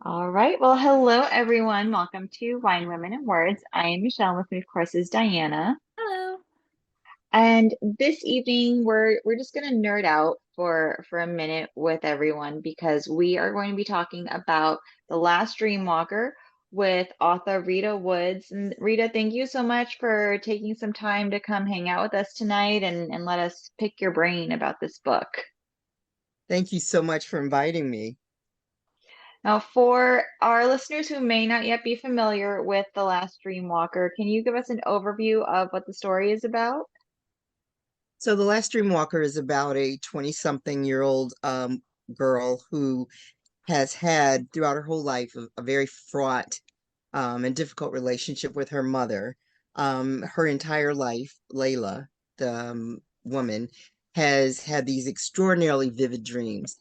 All right. Well, hello everyone. Welcome to Wine, Women, and Words. I am Michelle. With me, of course, is Diana. Hello. And this evening, we're just gonna nerd out for a minute with everyone because we are going to be talking about The Last Dreamwalker with author Rita Woods. And Rita, thank you so much for taking some time to come hang out with us tonight and let us pick your brain about this book. Thank you so much for inviting me. Now, for our listeners who may not yet be familiar with The Last Dreamwalker, can you give us an overview of what the story is about? So, The Last Dreamwalker is about a 20-something-year-old girl who has had throughout her whole life a very fraught and difficult relationship with her mother. Her entire life, Layla, the woman, has had these extraordinarily vivid dreams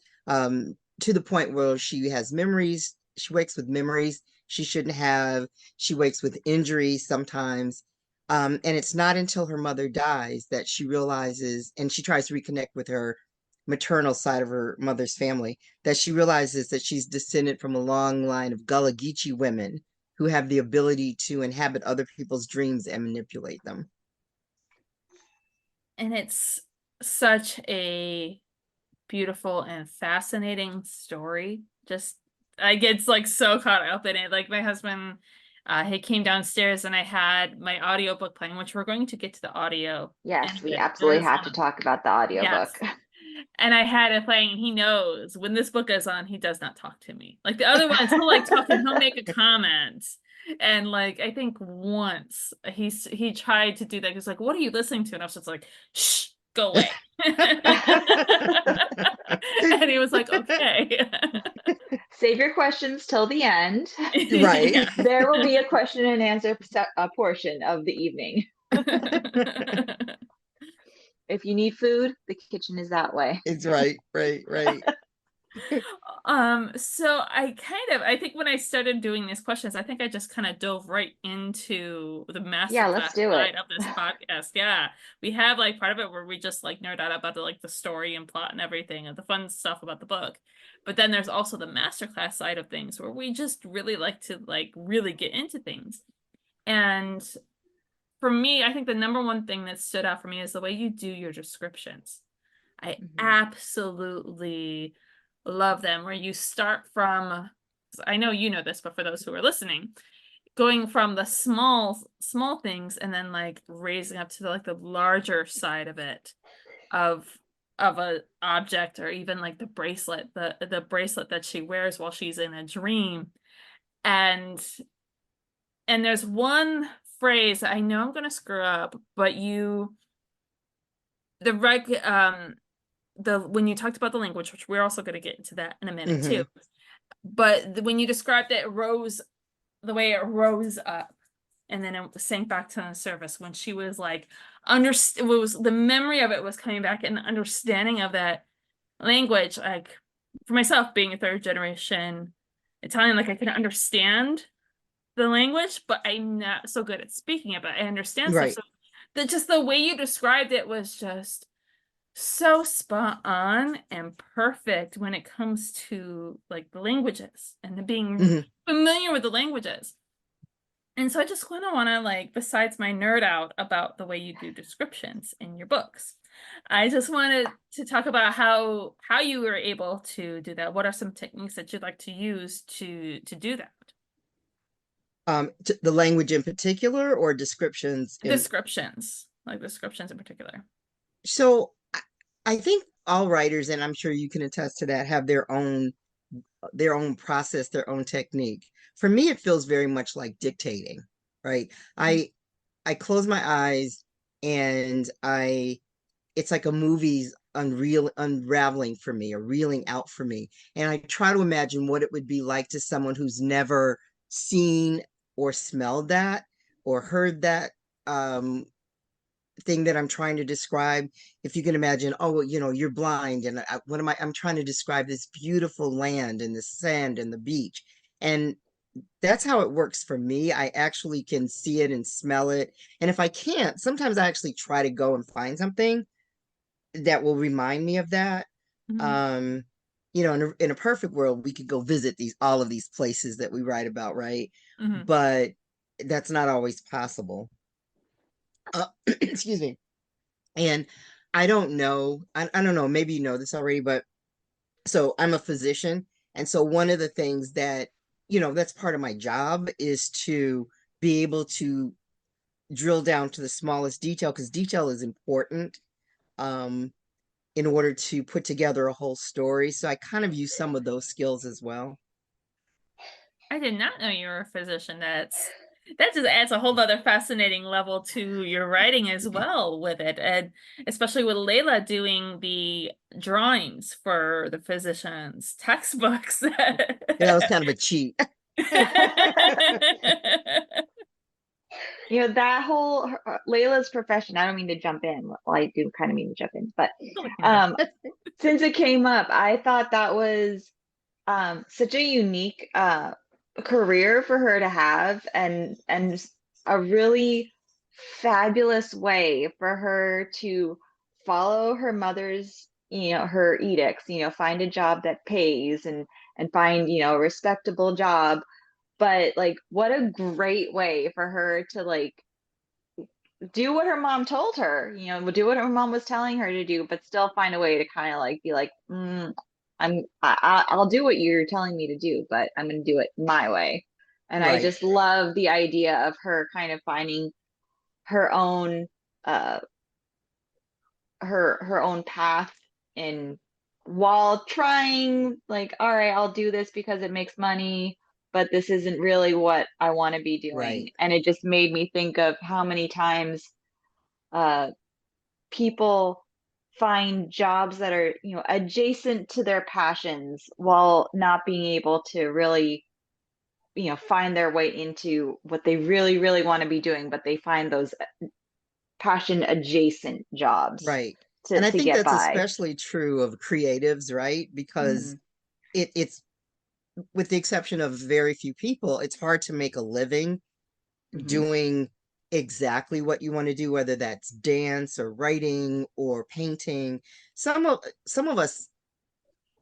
to the point where she has memories. She wakes with memories she shouldn't have. She wakes with injuries sometimes. And it's not until her mother dies that she realizes, and she tries to reconnect with her maternal side of her mother's family, that she realizes that she's descended from a long line of Gullah Geechee women who have the ability to inhabit other people's dreams and manipulate them. And it's such a beautiful and fascinating story. Just I get like so caught up in it. Like my husband, he came downstairs and I had my audiobook playing, which we're going to get to the audio Yes, and we there absolutely is have one to of talk about the audiobook. yes. And I had it playing, and he knows when this book is on, he does not talk to me. Like the other ones, he'll like talk and he'll make a comment. And like I think once he tried to do that. He's like, "What are you listening to?" And I was just like, "Shh, go away." And he was like, "Okay." Save your questions till the end. Right. Yeah. There will be a question and answer portion of the evening. If you need food, the kitchen is that way. It's right, right, right. So I think when I started doing these questions, I think I just kind of dove right into the Yeah, let's masterclass do it. side of this podcast. Yeah. We have like part of it where we just like nerd out about the story and plot and everything and the fun stuff about the book. But then there's also the masterclass side of things where we just really like to like really get into things. And for me, I think the number one thing that stood out for me is the way you do your descriptions. I Mhm. absolutely love them where you start from, I know you know this, but for those who are listening, going from the small things and then like raising up to like the larger side of it of a object or even like the bracelet that she wears while she's in a dream. And there's one phrase I know I'm gonna screw up, but you the reg the when you talked about the language, which we're also going to get into that in a minute too, Hmm. but when you described it rose the way it rose up and then it sank back to the surface when she was like it was the memory of it was coming back and the understanding of that language, like for myself being a third generation Italian, like I can understand the language, but I'm not so good at speaking it, but I understand stuff. Right. So just the way you described it was just so spot on and perfect when it comes to like the languages and the being Hmm. familiar with the languages. And so I just kind of want to like, besides my nerd out about the way you do descriptions in your books, I just wanted to talk about how you were able to do that. What are some techniques that you'd like to use to do that? The language in particular or descriptions in. Descriptions, like descriptions in particular. So I think all writers, and I'm sure you can attest to that, have their own process, their own technique. For me, it feels very much like dictating, right? I close my eyes and I it's like a movie's unraveling for me or reeling out for me. And I try to imagine what it would be like to someone who's never seen or smelled that or heard that um thing that I'm trying to describe. If you can imagine, oh, well, you're blind, and I'm trying to describe this beautiful land and the sand and the beach. And that's how it works for me. I actually can see it and smell it. And if I can't, sometimes I actually try to go and find something that will remind me of that. Mhm. Um, in a perfect world, we could go visit all of these places that we write about, right? Hmm. But that's not always possible. Excuse me. And I don't know, maybe you know this already, but so I'm a physician. And so one of the things that, that's part of my job is to be able to drill down to the smallest detail, because detail is important um, in order to put together a whole story. So I kind of use some of those skills as well. I did not know you were a physician. That just adds a whole other fascinating level to your writing as well with it. And especially with Layla doing the drawings for the physician's textbooks. Yeah, that was kind of a cheat. That whole Layla's profession, I don't mean to jump in. Well, I do kind of mean to jump in, but um, since it came up, I thought that was such a unique career for her to have, and a really fabulous way for her to follow her mother's, her edicts, find a job that pays and find, a respectable job. But like, what a great way for her to like do what her mom told her, do what her mom was telling her to do, but still find a way to kind of like be like, I'll do what you're telling me to do, but I'm going to do it my way. And I Right, just love the idea of her kind of finding her own, uh, her own path, in while trying like, all right, I'll do this because it makes money, but this isn't really what I want to be doing. right, And it just made me think of how many times uh people find jobs that are, adjacent to their passions while not being able to really, find their way into what they really, really want to be doing, but they find those passion adjacent jobs right. to And I to think get that's by. especially true of creatives, right? Because Mhm. it's, with the exception of very few people, it's hard to make a living Mhm. doing exactly what you want to do, whether that's dance or writing or painting. Some of us,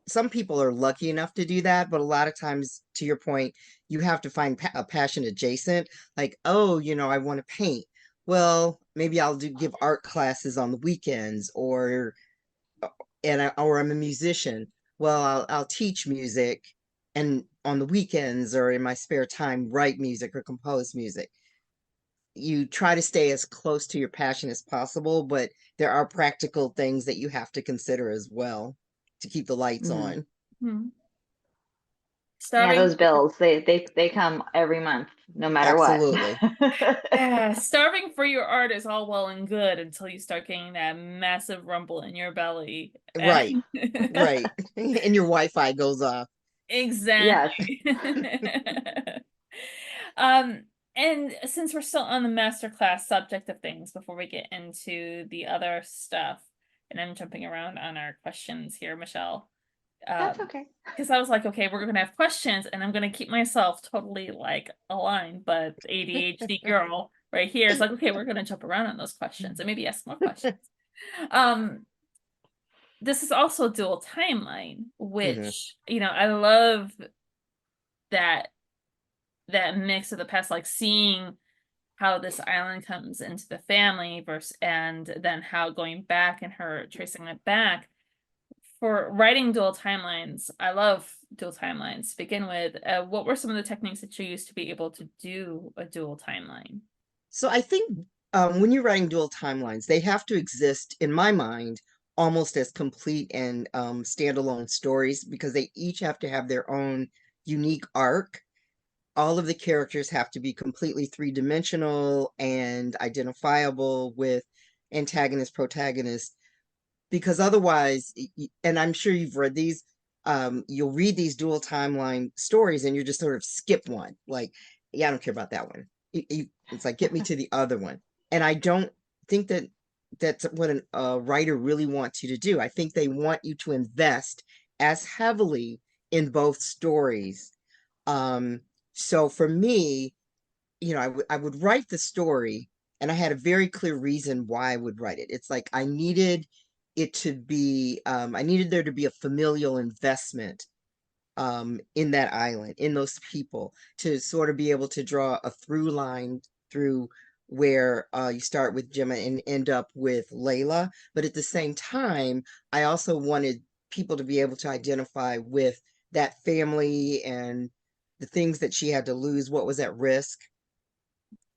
some people are lucky enough to do that, but a lot of times, to your point, you have to find a passion adjacent. Like, oh, I want to paint. Well, maybe I'll give art classes on the weekends, or I'm a musician. Well, I'll teach music, and on the weekends or in my spare time, write music or compose music. You try to stay as close to your passion as possible, but there are practical things that you have to consider as well to keep the lights Mhm. on. Hmm. Yeah, Starving those bills, they come every month, no matter what. Absolutely. Yeah, starving for your art is all well and good until you start getting that massive rumble in your belly. Right. And Right. And your Wi-Fi goes off. Yes, exactly. Um, and since we're still on the masterclass subject of things, before we get into the other stuff, and I'm jumping around on our questions here, Michelle. that's Um, okay. because I was like, okay, we're gonna have questions, and I'm gonna keep myself totally like aligned, but ADHD girl right here is like, okay, we're gonna jump around on those questions and maybe ask more questions. Um, this is also dual timeline, Hmm. which, I love that mix of the past, like seeing how this island comes into the family versus, and then how going back and her tracing it back. For writing dual timelines, I love dual timelines. To begin with, what were some of the techniques that you used to be able to do a dual timeline? So I think when you're writing dual timelines, they have to exist, in my mind, almost as complete and standalone stories, because they each have to have their own unique arc. All of the characters have to be completely three-dimensional and identifiable with antagonist, protagonist, because otherwise, and I'm sure you've read these, you'll read these dual timeline stories and you just sort of skip one. Like, yeah, I don't care about that one. It's like, get me to the other one. And I don't think that that's what a writer really wants you to do. I think they want you to invest as heavily in both stories. Um, so for me, I would write the story, and I had a very clear reason why I would write it. It's like I needed it to be, I needed there to be a familial investment in that island, in those people, to sort of be able to draw a through line through where you start with Gemma and end up with Layla. But at the same time, I also wanted people to be able to identify with that family and the things that she had to lose, what was at risk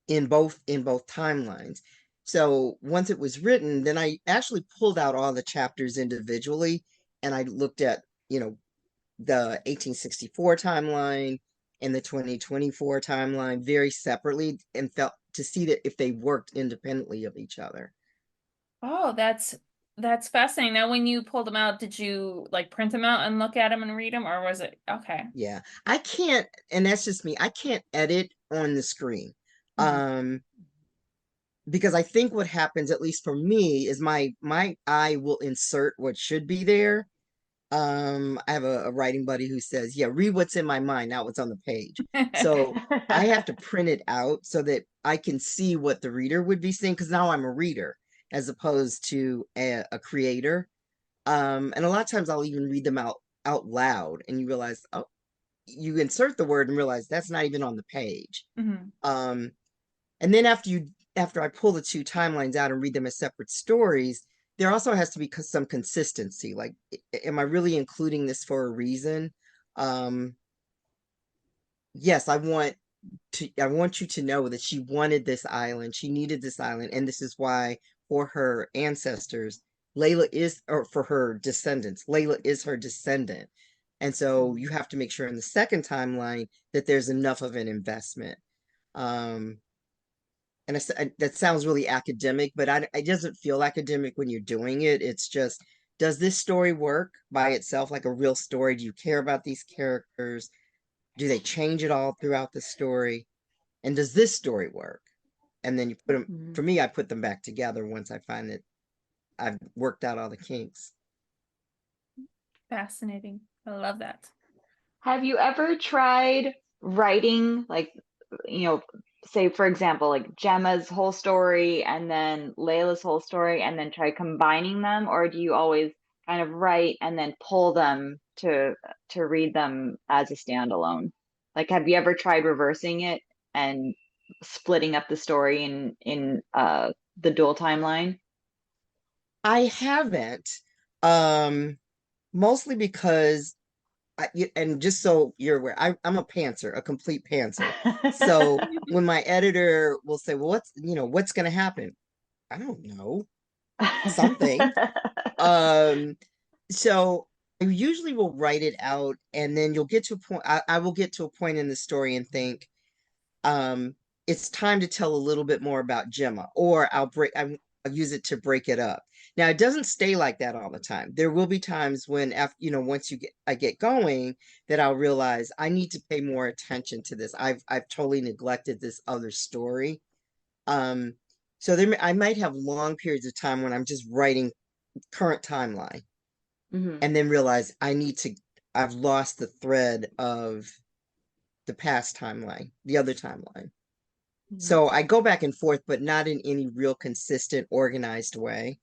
in both timelines. So once it was written, then I actually pulled out all the chapters individually, and I looked at, you know, the 1864 timeline and the 2024 timeline very separately, and felt to see that if they worked independently of each other. Oh, that's fascinating. Now, when you pulled them out, did you like print them out and look at them and read them, or was it okay? Yeah, I can't, and that's just me. I can't edit on the screen. Mhm. Um, because I think what happens, at least for me, is my eye will insert what should be there. I have a writing buddy who says, yeah, read what's in my mind, not what's on the page. So I have to print it out so that I can see what the reader would be seeing, because now I'm a reader as opposed to a creator. And a lot of times I'll even read them out loud, and you realize, oh, you insert the word and realize that's not even on the page. Mhm. Um, and then after I pull the two timelines out and read them as separate stories, there also has to be some consistency. Like, am I really including this for a reason? Um, yes, I want you to know that she wanted this island, she needed this island, and this is why for her ancestors, Layla is, or for her descendants, Layla is her descendant. And so you have to make sure in the second timeline that there's enough of an investment. Um, and that sounds really academic, but it doesn't feel academic when you're doing it. It's just, does this story work by itself like a real story? Do you care about these characters? Do they change it all throughout the story? And does this story work? And then you put them, for Mhm. me, I put them back together once I find that I've worked out all the kinks. Fascinating. I love that. Have you ever tried writing, like, you know, say for example, like Gemma's whole story and then Layla's whole story, and then try combining them, or do you always kind of write and then pull them to read them as a standalone? Like, have you ever tried reversing it and splitting up the story in the dual timeline? I haven't, um, mostly because and just so you're aware, I'm a pantser, a complete pantser. So when my editor will say, well, what's going to happen? I don't know, something. Um, so I usually will write it out, and then you'll get to a point, I will get to a point in the story and think, um, it's time to tell a little bit more about Gemma, or I'll use it to break it up. Now, it doesn't stay like that all the time. There will be times when, after, once I get going, that I'll realize I need to pay more attention to this. I've totally neglected this other story. Um, so I might have long periods of time when I'm just writing current timeline, Hmm. and then realize I've lost the thread of the past timeline, the other timeline. Hmm. So I go back and forth, but not in any real consistent, organized way.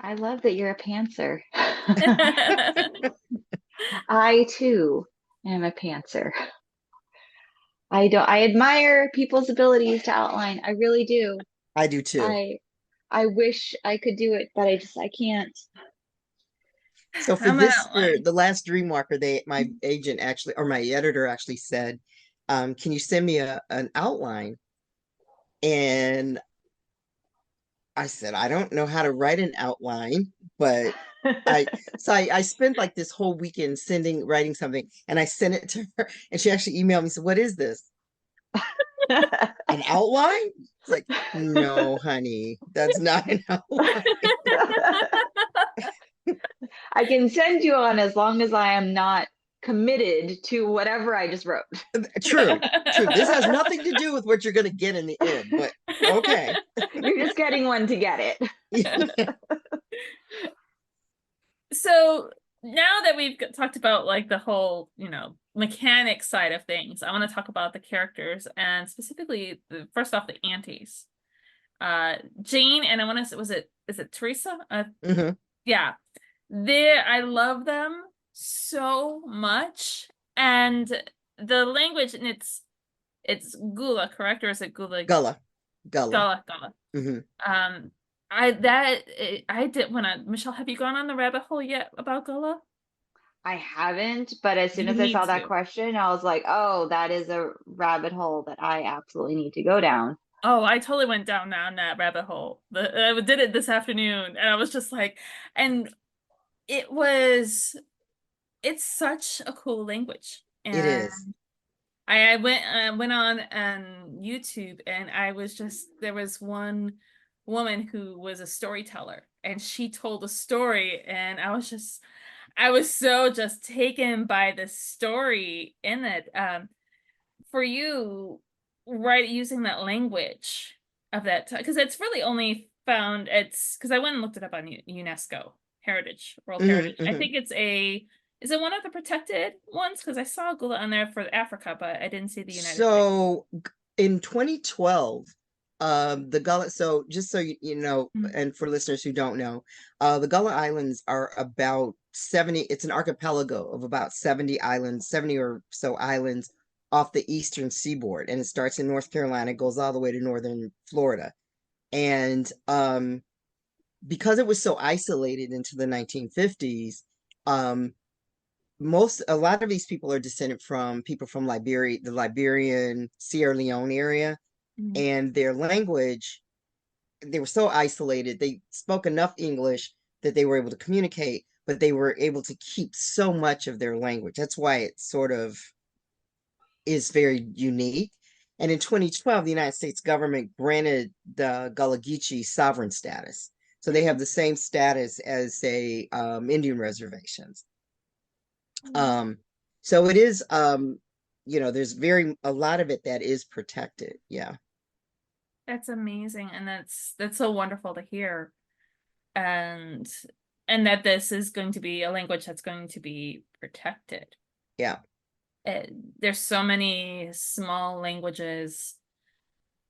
I love that you're a pantser. I too am a pantser. I admire people's abilities to outline. I really do. I do too. I I wish I could do it, but I can't. So for I'm an this, for outline. the last Dreamwalker, my agent actually, or my editor actually said, can you send me an outline? And I said, I don't know how to write an outline, but I spent like this whole weekend writing something, and I sent it to her, and she actually emailed me and said, what is this? An outline? It's like, no, honey, that's not an outline. I can send you on as long as I am not committed to whatever I just wrote. True, true. This has nothing to do with what you're going to get in the end, but okay. You're just getting one to get it. So now that we've talked about like the whole, mechanic side of things, I want to talk about the characters and specifically first off the aunties. Jane, and I want to say, is it Teresa? Hmm. Yeah. I love them so much. And the language, and it's Gula, correct? Or is it Gula? Gullah. Gullah. Gula. Hmm. Um, I did want to, Michelle, have you gone on the rabbit hole yet about Gula? I haven't, but as soon You as I need saw that to. question, I was like, oh, that is a rabbit hole that I absolutely need to go down. Oh, I totally went down that rabbit hole. I did it this afternoon, and I was just like, and it was, it's such a cool language. It And is. I went on YouTube, and I was just, there was one woman who was a storyteller, and she told a story, and I was so just taken by the story in it. For you, right, using that language of that time, because it's really only found, it's because I went and looked it up on UNESCO World Hmm. Heritage. I Hmm. think it's a, is it one of the protected ones? Because I saw Gula on there for Africa, but I didn't see the United States. So in 2012, the Gullah, so just so you know, Mm. and for listeners who don't know, the Gullah Islands are about 70, it's an archipelago of about 70 islands, 70 or so islands off the eastern seaboard. And it starts in North Carolina, goes all the way to northern Florida. And because it was so isolated into the 1950s, um, a lot of these people are descended from people from Liberia, the Liberian Sierra Leone area, Mm. and their language, they were so isolated. They spoke enough English that they were able to communicate, but they were able to keep so much of their language. That's why it sort of is very unique. And in 2012, the United States government granted the Gullah Geechee sovereign status. So they have the same status as, say, Indian reservations. Mm. Um, so it is, there's a lot of it that is protected. Yeah. That's amazing, and that's so wonderful to hear. And that this is going to be a language that's going to be protected. Yeah. There's so many small languages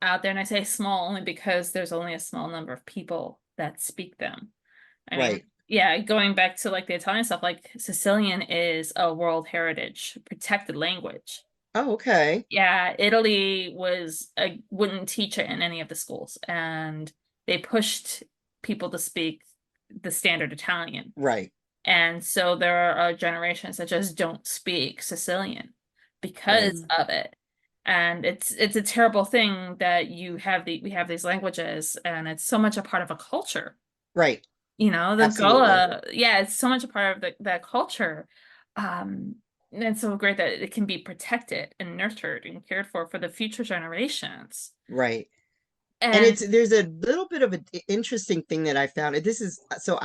out there, and I say small only because there's only a small number of people that speak them. I mean, Right. yeah, going back to like the Italian stuff, like Sicilian is a World Heritage protected language. Oh, okay. Yeah, Italy wouldn't teach it in any of the schools, and they pushed people to speak the standard Italian. Right. And so there are generations that just don't speak Sicilian Right. because of it. And it's a terrible thing that we have these languages, and it's so much a part of a culture. Right. You know, the Absolutely. Gullah, yeah, it's so much a part of that culture. And it's so great that it can be protected and nurtured and cared for the future generations. Right. And And there's a little bit of an interesting thing that I found. This is so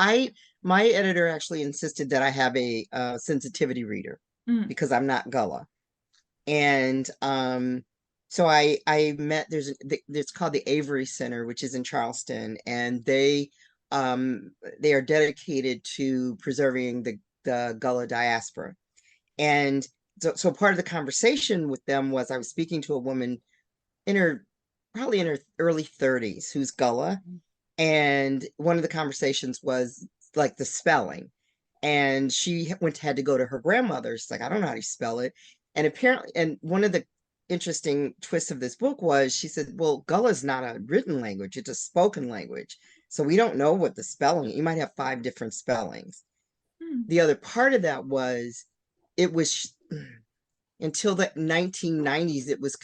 my editor actually insisted that I have a sensitivity reader mm, because I'm not Gullah. And so I met it's called the Avery Center, which is in Charleston, and they are dedicated to preserving the Gullah diaspora. And so part of the conversation with them was I was speaking to a woman in her probably in her early 30s who's Gullah, and one of the conversations was like the spelling, and she had to go to her grandmother's, like, I don't know how to spell it. And apparently, and one of the interesting twists of this book was she said, well, Gullah is not a written language, it's a spoken language, so we don't know what the spelling, you might have 5 different spellings. mm, The other part of that was it was until the 1990s, it was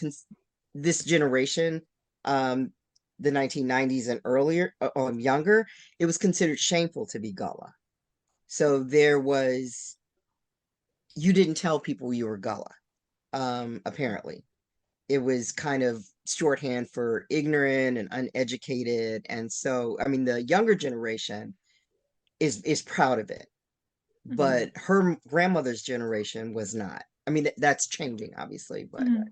this generation, um, the 1990s and earlier, younger, it was considered shameful to be Gullah. So you didn't tell people you were Gullah, apparently. It was kind of shorthand for ignorant and uneducated. And so, I mean, the younger generation is proud of it, mm, but her grandmother's generation was not. I mean, that's changing, obviously, but mm.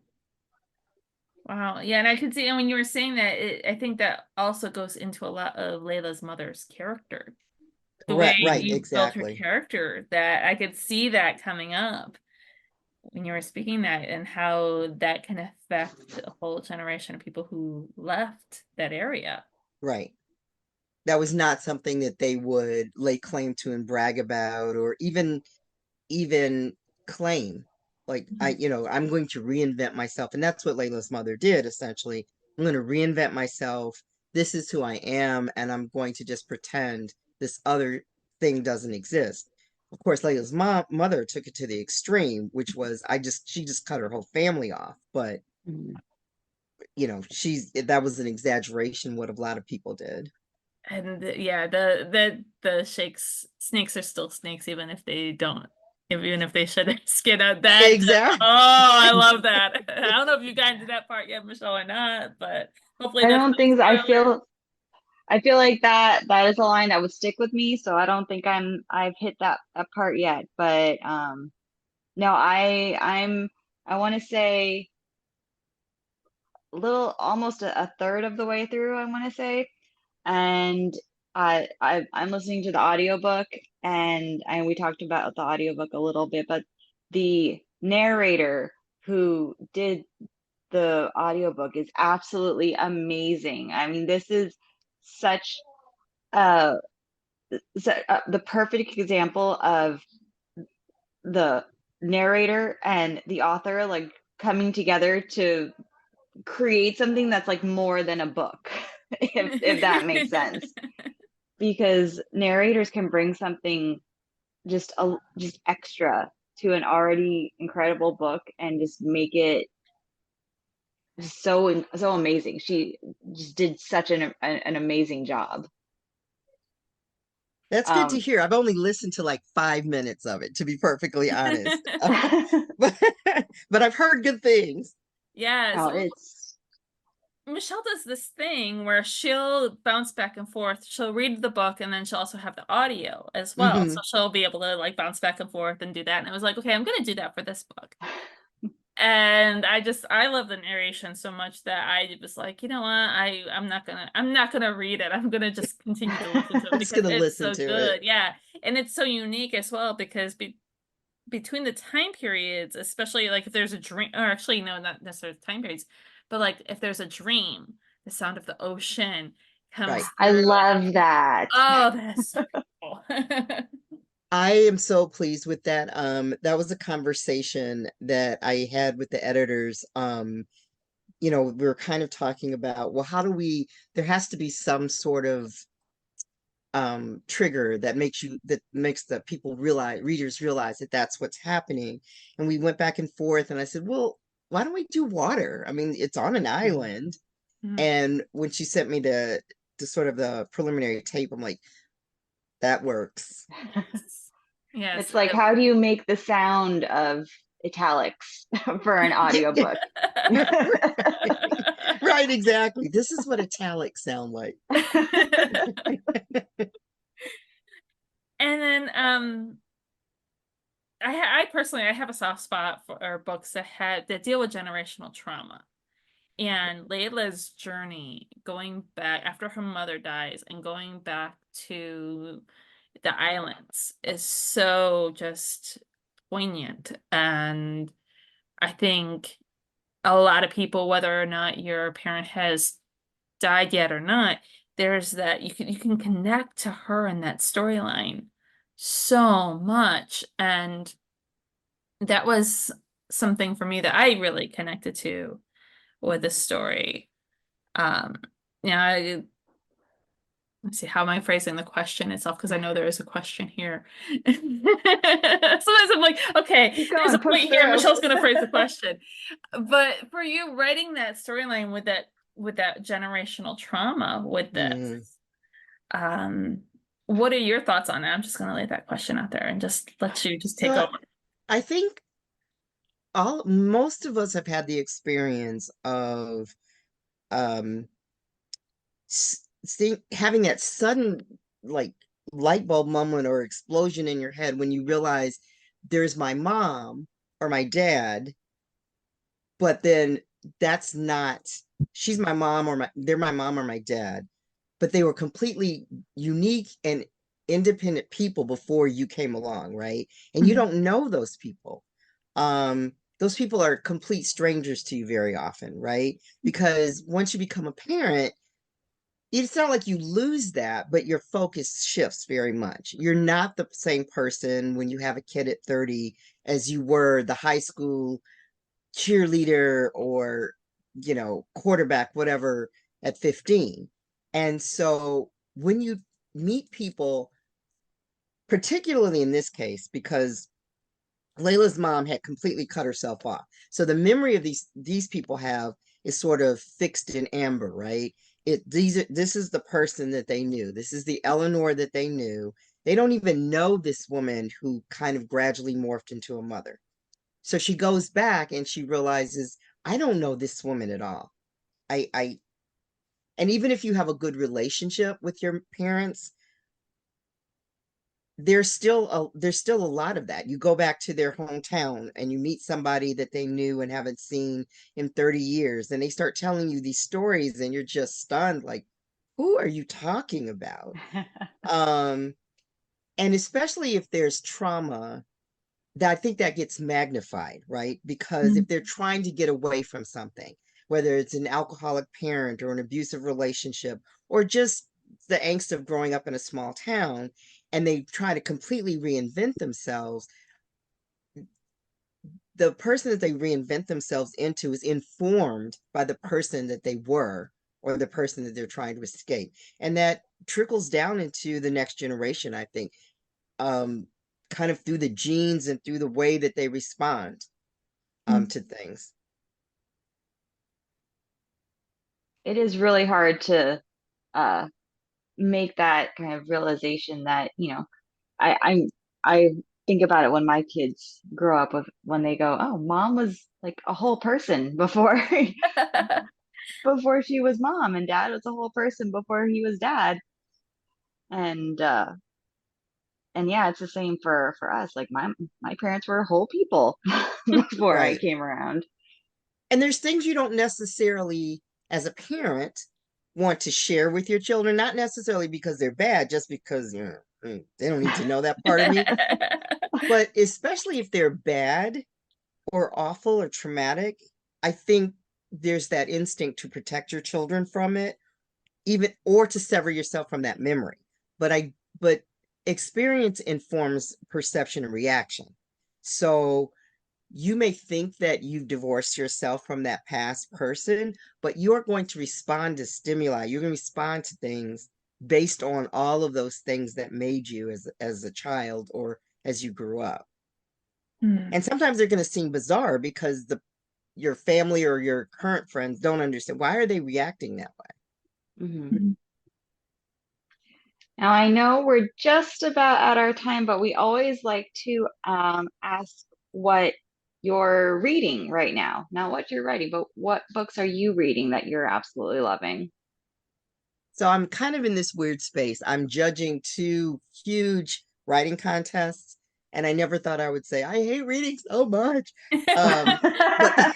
Wow. Yeah, and I could see, and when you were saying that, I think that also goes into a lot of Layla's mother's character. The way correct, right, you built her exactly. character, that I could see that coming up when you were speaking that, and how that can affect a whole generation of people who left that area. Right. That was not something that they would lay claim to and brag about, or even claim. Like, Mhm. I'm going to reinvent myself. And that's what Layla's mother did, essentially. I'm going to reinvent myself. This is who I am, and I'm going to just pretend this other thing doesn't exist. Of course, Layla's mother took it to the extreme, which was she just cut her whole family off. But, Mhm. that was an exaggeration, what a lot of people did. And yeah, the shakes snakes are still snakes, even if they don't, even if they shed their skin out. That oh, Exactly. I love that. I don't know if you got into that part yet, Michelle, or not, but hopefully I that's don't no think spoiler. I feel like that is a line that would stick with me, so I don't think I've hit that part yet. But no, I want to say a little almost a third of the way through, I want to say. And I'm listening to the audiobook, and we talked about the audiobook a little bit, but the narrator who did the audiobook is absolutely amazing. I mean, this is such uh, the perfect example of the narrator and the author like coming together to create something that's like more than a book, if that makes sense. Because narrators can bring something just extra to an already incredible book and just make it so amazing. She just did such an amazing job. That's good to Um, hear. I've only listened to like 5 minutes of it, to be perfectly honest. But but I've heard good things. Yeah, oh, so it's Michelle does this thing where she'll bounce back and forth. She'll read the book and then she'll also have the audio as well. So Hmm. she'll be able to like bounce back and forth and do that. And I was like, okay, I'm gonna do that for this book. And I love the narration so much that I was like, you know what? I'm not gonna read it. I'm gonna just continue to listen to it I'm just because gonna it's listen so to it. good. Yeah. And it's so unique as well because between the time periods, especially like if there's a dream, or actually no, not necessarily time periods, but like if there's a dream, the sound of the ocean comes Right. I through. love that. Oh, that's so beautiful. I am so pleased with that. That was a conversation that I had with the editors. We were kind of talking about, well, there has to be some sort of trigger that makes the readers realize that that's what's happening. And we went back and forth, and I said, well, why don't we do water? I mean, it's on an Mhm. island. Mhm. And when she sent me the sort of the preliminary tape, I'm like, that works. Yes. Yes. It's like, how do you make the sound of italics for an Yeah, yeah. audiobook? Right, exactly. This is what italics sound like. And then I personally I have a soft spot for books that deal with generational trauma. And Layla's journey going back after her mother dies and going back to the islands is so just poignant. And I think a lot of people, whether or not your parent has died yet or not, there's that you can connect to her in that storyline so much. And that was something for me that I really connected to with this story. Um, yeah, let's see, how am I phrasing the question itself? Because I know there is a question here. Sometimes I'm like, okay, Keep there's a going, push point here. through. Michelle's gonna phrase the question. But for you writing that storyline with that generational trauma with this, Mm. um, what are your thoughts on it? I'm just gonna lay that question out there and just let you just take So over. I think all most of us have had the experience of um having that sudden, like, light bulb moment or explosion in your head when you realize there's my mom or my dad, but then that's not she's my mom or they're my mom or my dad, but they were completely unique and independent people before you came along, right? And you Mhm. don't know those people. Those people are complete strangers to you very often, right? Because once you become a parent, it's not like you lose that, but your focus shifts very much. You're not the same person when you have a kid at 30 as you were the high school cheerleader or, quarterback, whatever, at 15. And so when you meet people, particularly in this case, because Layla's mom had completely cut herself off. So the memory of these people have is sort of fixed in amber, right? This is the person that they knew. This is the Eleanor that they knew. They don't even know this woman who kind of gradually morphed into a mother. So she goes back and she realizes, I don't know this woman at all. I and even if you have a good relationship with your parents, there's still a lot of that. You go back to their hometown and you meet somebody that they knew and haven't seen in 30 years, and they start telling you these stories and you're just stunned, like, who are you talking about? um and especially if there's trauma, that I think that gets magnified, right? Because if they're trying to get away from something, whether it's an alcoholic parent or an abusive relationship, or just the angst of growing up in a small town, and they try to completely reinvent themselves, the person that they reinvent themselves into is informed by the person that they were, or the person that they're trying to escape. And that trickles down into the next generation, I think, um, kind of through the genes and through the way that they respond to things. It is really hard to uh make that kind of realization that, I think about it when my kids grow up with when they go, oh, mom was like a whole person before before she was mom, and dad was a whole person before he was dad. And yeah, it's the same for us. Like my parents were whole people before I Right. came around. And there's things you don't necessarily, as a parent, want to share with your children, not necessarily because they're bad, just because they don't need to know that part of you. But especially if they're bad or awful or traumatic, I think there's that instinct to protect your children from it, even, or to sever yourself from that memory. But experience informs perception and reaction. So you may think that you've divorced yourself from that past person, but you're going to respond to stimuli. You're going to respond to things based on all of those things that made you as a child or as you grew up. And sometimes they're going to seem bizarre because the your family or your current friends don't understand, why are they reacting that way. Mhm. Now, I know we're just about at our time, but we always like to ask what you're reading right now. Not what you're writing, but what books are you reading that you're absolutely loving? So I'm kind of in this weird space. I'm judging two huge writing contests, and I never thought I would say I hate reading so much. But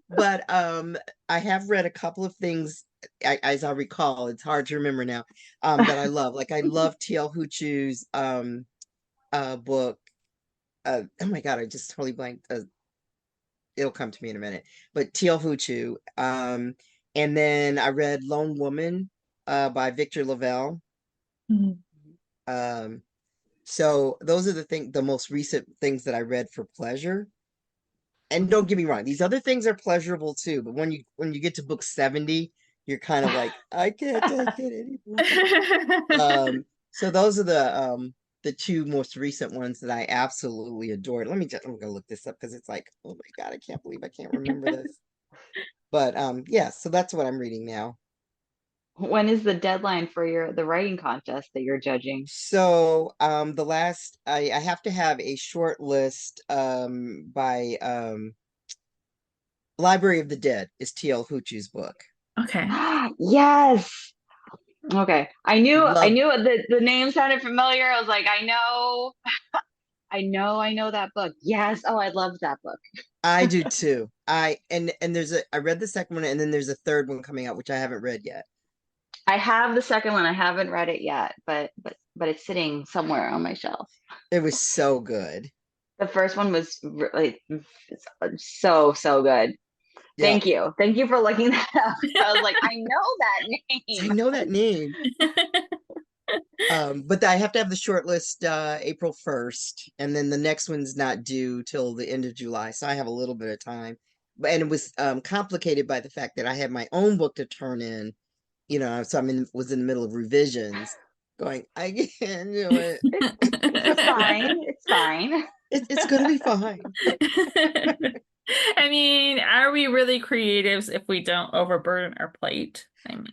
but I have read a couple of things, as I recall. It's hard to remember now. That I love. Like, I love T.L. Huchu's book. Oh my God, I just totally blanked. It'll come to me in a minute. But T.L. Huchu. And then I read Lone Woman by Victor Lavelle. Um, so those are the most recent things that I read for pleasure. And don't get me wrong, these other things are pleasurable too. But when you get to book 70, you're kind of like, I can't take it anymore. So those are the two most recent ones that I absolutely adored. I'm gonna look this up because it's like, oh my God, I can't believe I can't remember this. But yeah, so that's what I'm reading now. When is the deadline for the writing contest that you're judging? So the last I have to have a short list by Library of the Dead is T.L. Huchu's book. Okay. Yes. Okay. I Love knew the name sounded familiar. I was like, I know that book. Yes. Oh, I love that book. I do too. And I read the second one, and then there's a third one coming out which I haven't read yet. I have the second one. I haven't read it yet, but it's sitting somewhere on my shelf. It was so good. The first one was really so good. Yeah, Thank you. Thank you for looking that up. I was like, I know that I name. know that name. But I have to have the short list April 1st, and then the next one's not due till the end of July, so I have a little bit of time. And it was complicated by the fact that I had my own book to turn in, so was in the middle of revisions, going, I can't do it. It's fine. It's fine. It's gonna be fine. I mean, are we really creatives if we don't overburden our plate? I mean,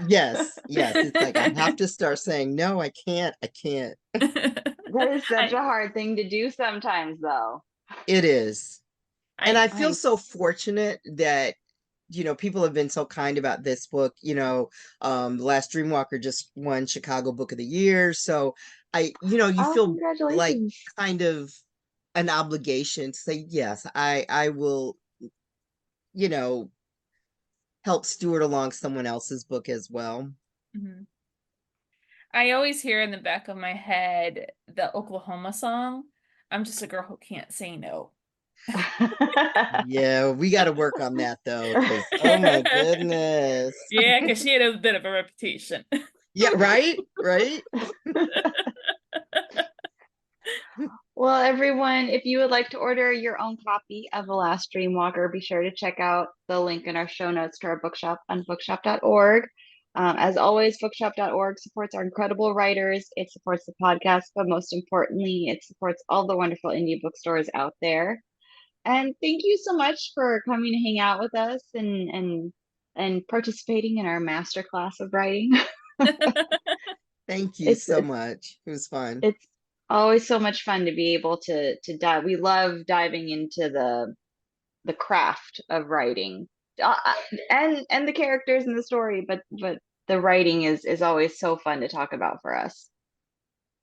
Yes, yes. It's like I have to start saying, no, I can't. I can't. That is such I, a hard thing to do sometimes, though. It is. And I I, feel I so fortunate that, people have been so kind about this book. Last Dreamwalker just won Chicago Book of the Year. So you oh, feel like congratulations. kind of an obligation to say, yes, I will, you know, help steward along someone else's book as well. Mhm. I always hear in the back of my head the Oklahoma song. I'm just a girl who can't say no. Yeah, we got to work on that though, because oh my goodness. Yeah, because she had a bit of a reputation. Yeah, right, right. Well, everyone, if you would like to order your own copy of The Last Dreamwalker, be sure to check out the link in our show notes to our bookshop on bookshop.org. As always, bookshop.org supports our incredible writers. It supports the podcast, but most importantly, it supports all the wonderful indie bookstores out there. And thank you so much for coming to hang out with us and participating in our masterclass of writing. Thank you It's so much. It was fun. it's always so much fun to be able to dive. We love diving into the craft of writing, and the characters in the story, but the writing is always so fun to talk about for us.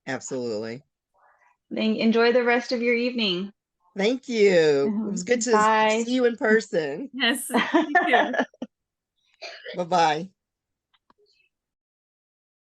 Absolutely. Then enjoy the rest of your evening. Thank you. It was good to Bye. see you in person. Yes, you too. Bye-bye.